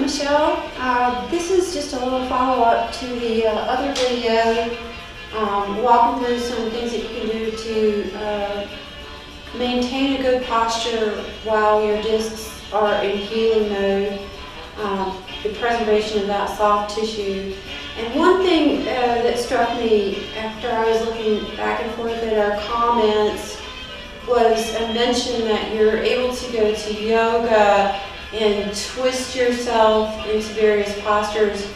Michelle. This is just a little follow-up to the other video, walking through some things that you can do to maintain a good posture while your discs are in healing mode, the preservation of that soft tissue. And one thing that struck me after I was looking back and forth at our comments was a mention that you're able to go to yoga and twist yourself into various postures.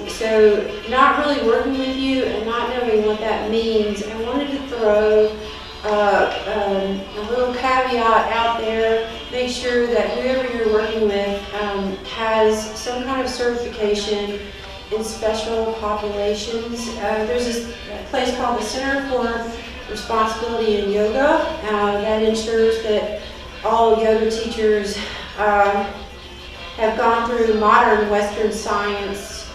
So not really working with you and not knowing what that means, I wanted to throw a little caveat out there. Make sure that whoever you're working with has some kind of certification in special populations. There's this place called the Center for Responsibility in Yoga that ensures that all yoga teachers have gone through modern Western science.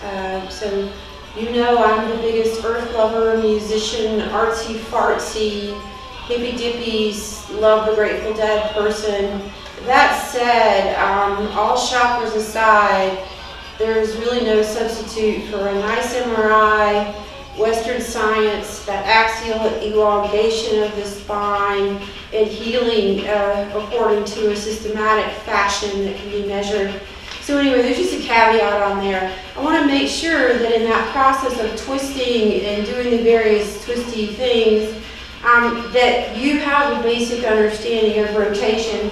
So you know I'm the biggest earth lover, musician, artsy fartsy, hippy dippies, love the Grateful Dead person. That said, all chakras aside, there's really no substitute for a nice MRI, Western science, that axial elongation of the spine, and healing according to a systematic fashion that can be measured. So anyway, there's just a caveat on there. I want to make sure that in that process of twisting and doing the various twisty things, that you have a basic understanding of rotation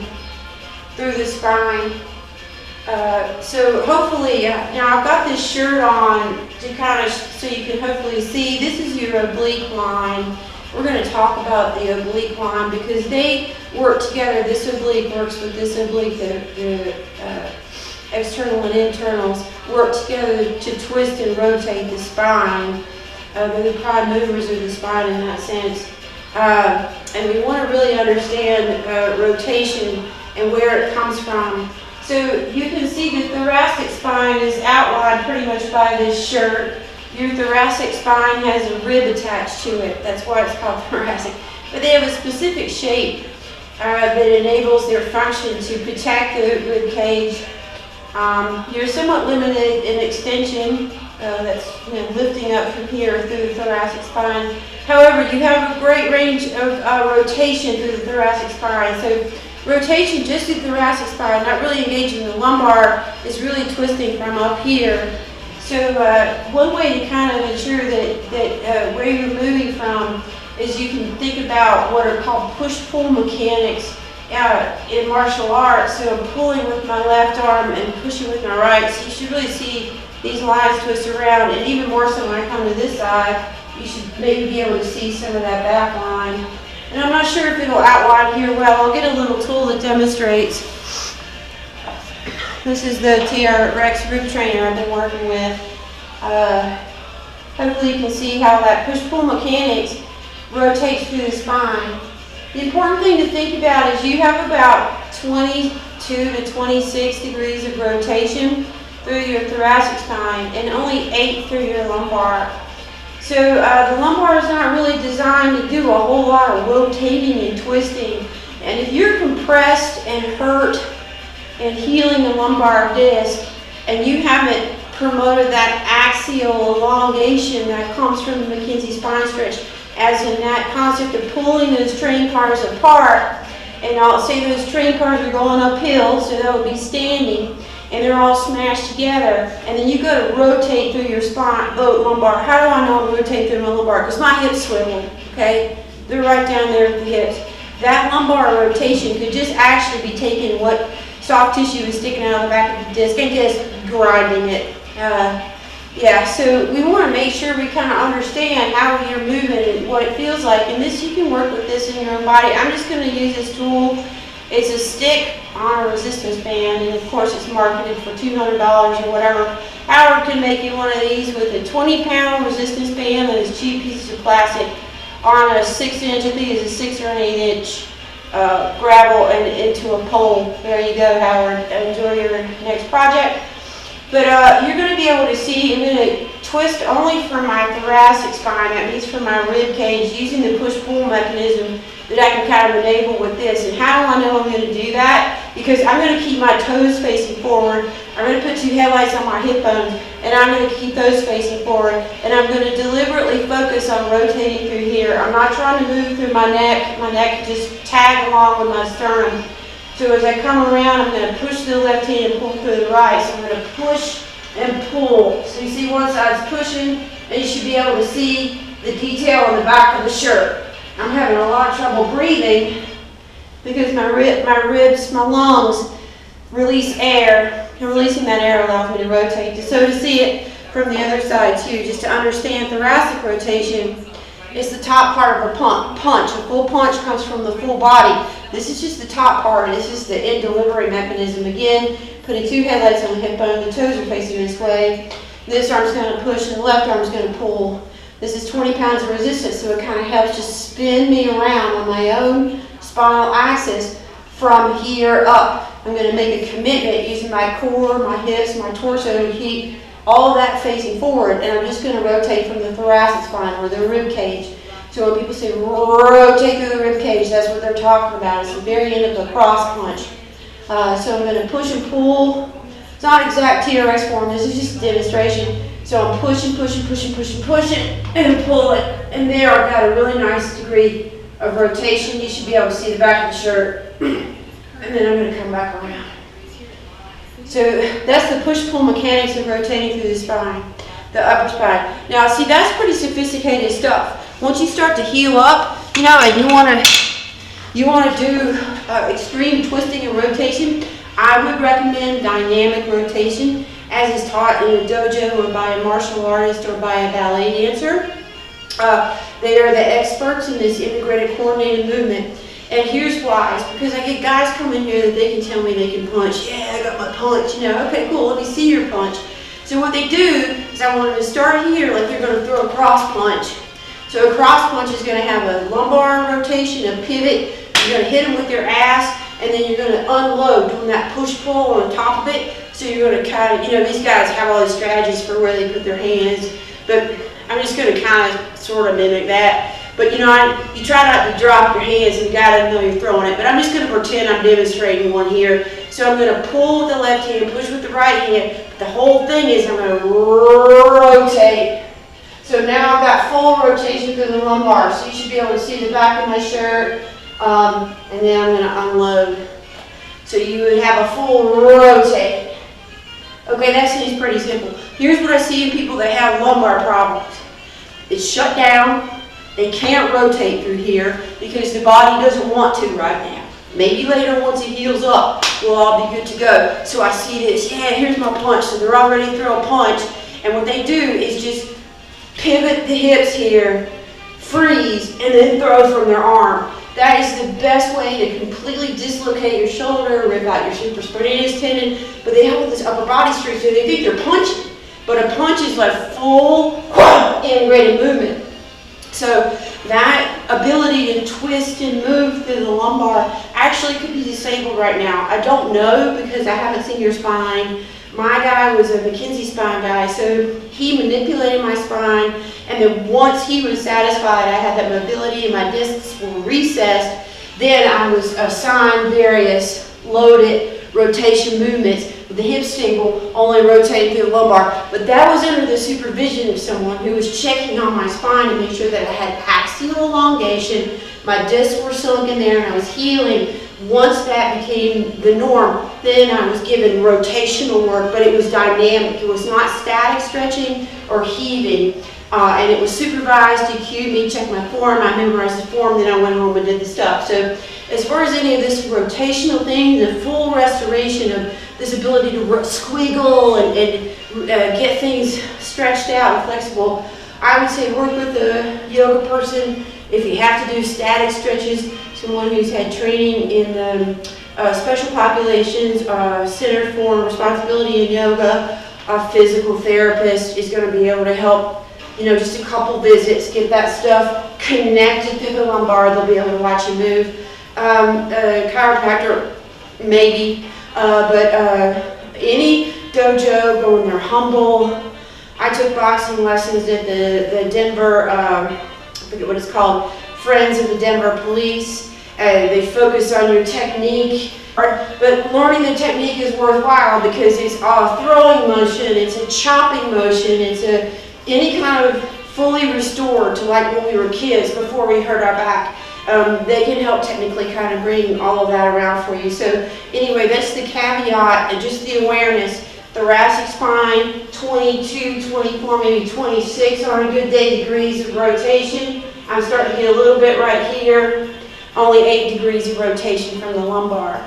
through the spine. So hopefully, now I've got this shirt on to kind of, so you can hopefully see, this is your oblique line. We're going to talk about the oblique line because they work together. This oblique works with this oblique, the external and internals work together to twist and rotate the spine. They're the prime movers of the spine in that sense. And we want to really understand rotation and where it comes from. So you can see the thoracic spine is outlined pretty much by this shirt. Your thoracic spine has a rib attached to it. That's why it's called thoracic. But they have a specific shape that enables their function to protect the rib cage. You're somewhat limited in extension. That's lifting up from here through the thoracic spine. However, you have a great range of rotation through the thoracic spine. So rotation just through the thoracic spine, not really engaging the lumbar, is really twisting from up here. So one way to kind of ensure that where you're moving from is you can think about what are called push-pull mechanics in martial arts. So I'm pulling with my left arm and pushing with my right. So you should really see these lines twist around, and even more so when I come to this side, you should maybe be able to see some of that back line. And I'm not sure if it'll outline here well. I'll get a little tool that demonstrates. This is the TRX rib trainer I've been working with. Hopefully you can see how that push-pull mechanics rotates through the spine. The important thing to think about is you have about 22 to 26 degrees of rotation through your thoracic spine and only 8 through your lumbar. So the lumbar is not really designed to do a whole lot of rotating and twisting. And if you're compressed and hurt and healing the lumbar disc, and you haven't promoted that axial elongation that comes from the McKenzie spine stretch, as in that concept of pulling those train cars apart, and I'll say those train cars are going uphill, so that would be standing, and they're all smashed together, and then you go to rotate through your spine, lumbar. How do I know to rotate through my lumbar? Because my hips swivel, okay? They're right down there at the hips. That lumbar rotation could just actually be taking what soft tissue is sticking out of the back of the disc and just grinding it. So we want to make sure we kind of understand how you're moving and what it feels like. And this, you can work with this in your own body. I'm just going to use this tool. It's a stick on a resistance band, and of course it's marketed for $200 or whatever. Howard can make you one of these with a 20-pound resistance band and those cheap pieces of plastic on a 6-inch, I think it's a 6 or an 8-inch gravel and into a pole. There you go, Howard. Enjoy your next project. But you're going to be able to see, I'm going to twist only for my thoracic spine, that means for my rib cage, using the push-pull mechanism that I can kind of enable with this. And how do I know I'm going to do that? Because I'm going to keep my toes facing forward. I'm going to put 2 headlights on my hip bones, and I'm going to keep those facing forward. And I'm going to deliberately focus on rotating through here. I'm not trying to move through my neck. My neck can just tag along with my sternum. So as I come around, I'm going to push to the left hand and pull through the right. So I'm going to push and pull. So you see one side's pushing, and you should be able to see the detail on the back of the shirt. I'm having a lot of trouble breathing because my ribs, my lungs release air, and releasing that air allows me to rotate. So to see it from the other side too, just to understand thoracic rotation, it's the top part of a punch. A full punch comes from the full body. This is just the top part. This is the end delivery mechanism. Again, putting 2 headlights on the hip bone, the toes are facing this way. This arm's going to push and the left arm's going to pull. This is 20 pounds of resistance, so it kind of helps just spin me around on my own spinal axis from here up. I'm going to make a commitment using my core, my hips, my torso to keep all of that facing forward, and I'm just going to rotate from the thoracic spine or the rib cage. So when people say rotate through the rib cage, that's what they're talking about. It's the very end of the cross punch. So I'm going to push and pull. It's not exact TRX form, this is just a demonstration. So I'm pushing, and pull it. And there I've got a really nice degree of rotation. You should be able to see the back of the shirt. And then I'm going to come back around. So that's the push-pull mechanics of rotating through the spine, the upper spine. Now see, that's pretty sophisticated stuff. Once you start to heal up, you know, and you want to do extreme twisting and rotation, I would recommend dynamic rotation, as is taught in a dojo or by a martial artist or by a ballet dancer. They are the experts in this integrated coordinated movement. And here's why. It's because I get guys come in here that they can tell me they can punch. Yeah, I got my punch, you know. Okay, cool, let me see your punch. So what they do is I want them to start here like they're going to throw a cross punch. So a cross punch is going to have a lumbar rotation, a pivot. You're going to hit them with your ass, and then you're going to unload, doing that push-pull on top of it. So you're going to kind of, you know, these guys have all these strategies for where they put their hands, but I'm just going to kind of sort of mimic that. But you know, you try not to drop your hands and the guy doesn't know you're throwing it, but I'm just going to pretend I'm demonstrating one here. So I'm going to pull with the left hand, push with the right hand, but the whole thing is I'm going to rotate. So now I've got full rotation through the lumbar, so you should be able to see the back of my shirt, and then I'm going to unload. So you would have a full rotate. Okay, that seems pretty simple. Here's what I see in people that have lumbar problems. It's shut down. They can't rotate through here because the body doesn't want to right now. Maybe later once it heals up, we'll all be good to go. So I see this, yeah, here's my punch. So they're all ready to throw a punch. And what they do is just pivot the hips here, freeze, and then throw from their arm. That is the best way to completely dislocate your shoulder, rip out your supraspinatus tendon, but they have this upper body strength, so they think they're punching. But a punch is like full integrated movement. So that ability to twist and move through the lumbar actually could be disabled right now. I don't know because I haven't seen your spine. My guy was a McKenzie spine guy, so he manipulated my spine, and then once he was satisfied I had that mobility and my discs were recessed, then I was assigned various loaded rotation movements. The hip staple only rotated through the lumbar, but that was under the supervision of someone who was checking on my spine to make sure that I had axial elongation, my discs were sunk in there, and I was healing. Once that became the norm, then I was given rotational work, but it was dynamic. It was not static stretching or heaving, and it was supervised. He cued me, checked my form, I memorized the form, then I went home and did the stuff. So as far as any of this rotational thing, the full restoration of this ability to squiggle and get things stretched out and flexible, I would say work with a yoga person. If you have to do static stretches, someone who's had training in the special populations, Center for Responsibility in Yoga, a physical therapist is going to be able to help, you know, just a couple visits, get that stuff connected through the lumbar. They'll be able to watch you move. A chiropractor, maybe, but any dojo, go in there humble. I took boxing lessons at the Denver, I forget what it's called, Friends of the Denver Police. They focus on your technique. But learning the technique is worthwhile because it's a throwing motion, it's a chopping motion, it's any kind of fully restored to like when we were kids before we hurt our back. They can help technically kind of bring all of that around for you. So anyway, that's the caveat and just the awareness. Thoracic spine, 22, 24, maybe 26 on a good day degrees of rotation. I'm starting to get a little bit right here. Only 8 degrees of rotation from the lumbar.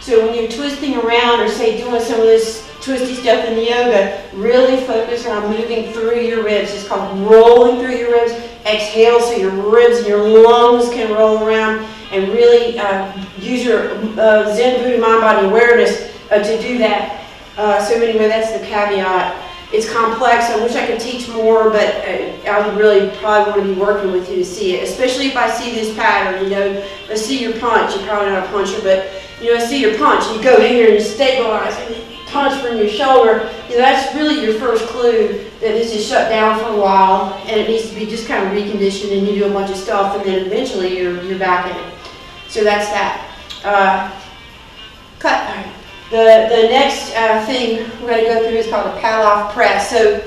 So when you're twisting around or say doing some of this twisty stuff in the yoga, really focus on moving through your ribs. It's called rolling through your ribs. Exhale so your ribs and your lungs can roll around, and really use your Zen Buddha mind-body awareness to do that. So anyway, that's the caveat. It's complex. I wish I could teach more, but I would really probably want to be working with you to see it, especially if I see this pattern. You know, I see your punch. You're probably not a puncher, but you know, I see your punch. You go in here and you stabilize and you punch from your shoulder. You know, that's really your first clue that this is shut down for a while, and it needs to be just kind of reconditioned, and you do a bunch of stuff, and then eventually you're back in it. So that's that. Cut. All right. The next thing we're going to go through is called a Pallof press. So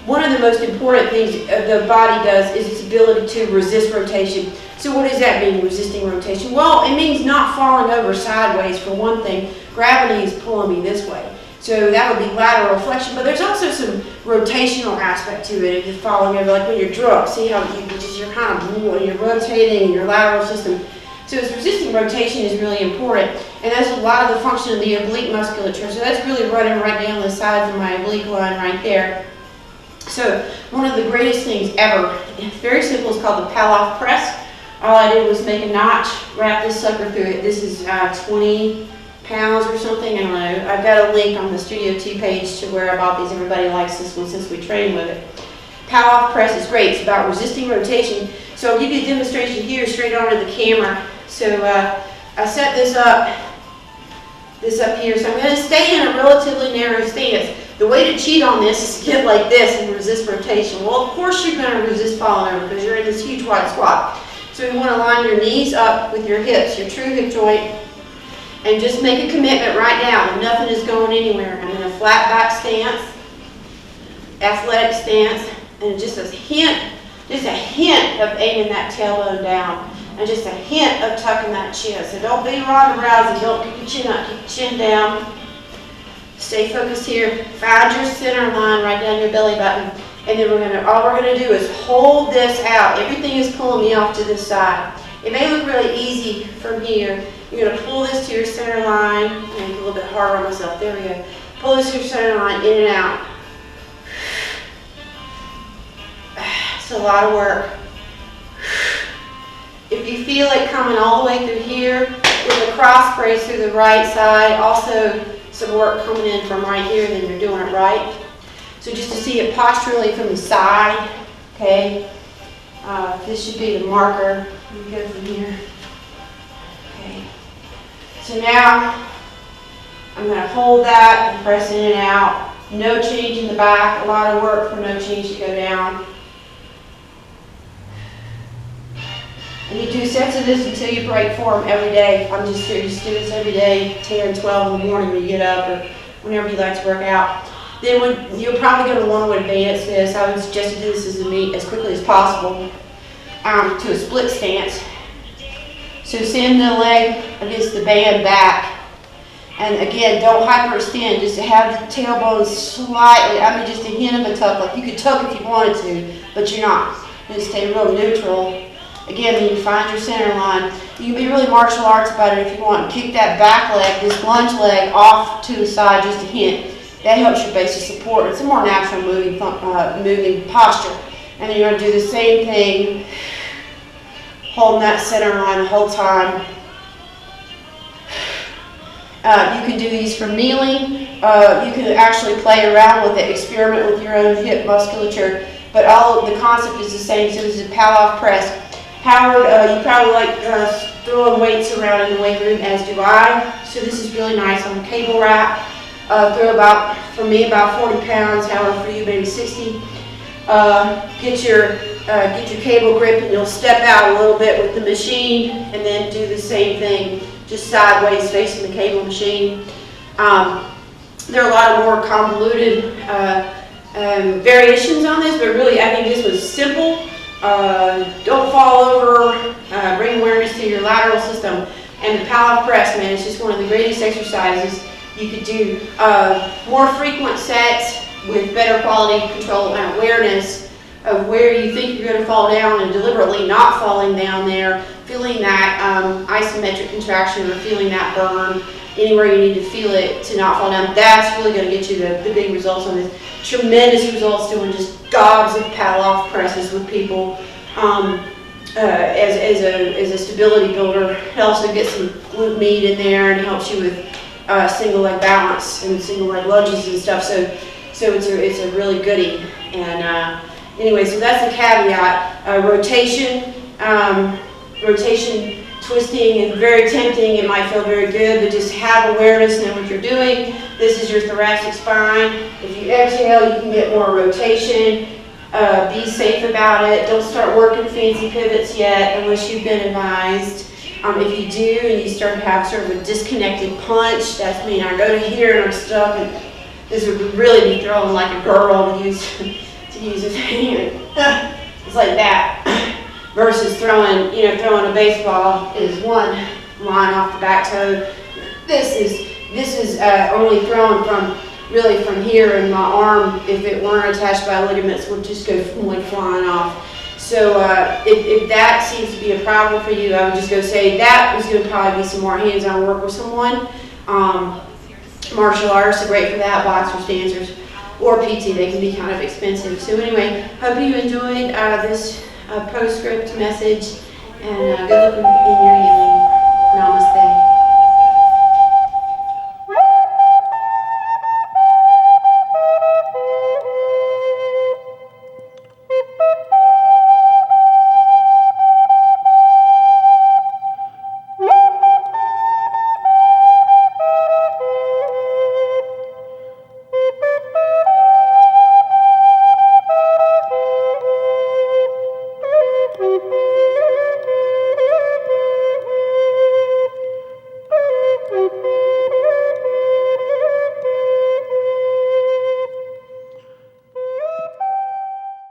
one of the most important things the body does is its ability to resist rotation. So what does that mean, resisting rotation? Well, it means not falling over sideways for one thing. Gravity is pulling me this way. So that would be lateral flexion, but there's also some rotational aspect to it if you're falling over, like when you're drunk. See how you're kind of you're rotating your lateral system. So it's resisting rotation is really important, and that's a lot of the function of the oblique musculature. So that's really running right down the sides of my oblique line right there. So one of the greatest things ever, it's very simple, it's called the Pallof press. All I did was make a notch, wrap this sucker through it. This is 20 pounds or something, I don't know. I've got a link on the Studio 2 page to where I bought these. Everybody likes this one since we train with it. Pallof press is great. It's about resisting rotation. So I'll give you a demonstration here straight onto the camera. So I set this up here. So I'm going to stay in a relatively narrow stance. The way to cheat on this is to get like this and resist rotation. Well, of course you're going to resist falling over because you're in this huge wide squat. So you want to line your knees up with your hips, your true hip joint, and just make a commitment right now. Nothing is going anywhere. I'm in a flat back stance, athletic stance, and just a hint of aiming that tailbone down. And just a hint of tucking that chin. So don't be Ronda Rousey. Don't keep your chin up. Keep your chin down. Stay focused here. Find your center line right down your belly button. And then all we're gonna do is hold this out. Everything is pulling me off to this side. It may look really easy from here. You're gonna pull this to your center line. Make it a little bit harder on myself. There we go. Pull this to your center line, in and out. It's a lot of work. If you feel it coming all the way through here, with a cross brace through the right side, also some work coming in from right here, then you're doing it right. So just to see it posturally from the side, okay, this should be the marker. Let me go from here. Okay. So now I'm going to hold that and press in and out. No change in the back. A lot of work for no change to go down. And you do sets of this until you break form every day. I'm just here, just do this every day, 10 or 12 in the morning when you get up or whenever you like to work out. Then you're probably going to want to advance this. I would suggest to do this as quickly as possible to a split stance. So send the leg against the band back. And again, don't hyperextend, just to have the tailbone slightly, just a hint of a tuck. Like you could tuck if you wanted to, but you're not. Just stay real neutral. Again, when you find your center line, you can be really martial arts about it if you want. Kick that back leg, this lunge leg, off to the side, just a hint. That helps your base of support. It's a more natural moving posture. And then you're going to do the same thing, holding that center line the whole time. You can do these from kneeling. You can actually play around with it, experiment with your own hip musculature. But all of the concept is the same. So this is a Pallof press. Howard, you probably like throwing weights around in the weight room, as do I. So this is really nice on a cable wrap. throw about, for me, about 40 pounds, however for you, maybe 60. Get your cable grip, and you'll step out a little bit with the machine, and then do the same thing, just sideways facing the cable machine. There are a lot of more convoluted variations on this, but really I think this was simple. Don't fall over, bring awareness to your lateral system. And the Pallof press, man, it's just one of the greatest exercises you could do. More frequent sets with better quality control and awareness of where you think you're going to fall down and deliberately not falling down there, feeling that isometric contraction or feeling that burn anywhere you need to feel it to not fall down. That's really going to get you the big results on this. Tremendous results doing just gobs of Pallof presses with people. As a stability builder, it also gets some glute med in there and helps you with single leg balance and single leg lunges and stuff. So it's a really goodie. And anyway, so that's the caveat. Rotation, twisting, and very tempting. It might feel very good, but just have awareness, know what you're doing. This is your thoracic spine. If you exhale, you can get more rotation. Be safe about it. Don't start working fancy pivots yet unless you've been advised. If you do and you start to have sort of a disconnected punch, that's mean I go to here and I'm stuck, and this would really be throwing like a girl to use a thing. It's like that. Versus throwing a baseball is one line off the back toe. This is only thrown from here, and my arm, if it weren't attached by ligaments, would just go flying off. So if that seems to be a problem for you, I would just go say that is going to probably be some more hands-on work with someone. Martial artists are great for that, boxers, dancers, or PT. They can be kind of expensive. So anyway, hope you enjoyed this postscript message, and good luck in your healing.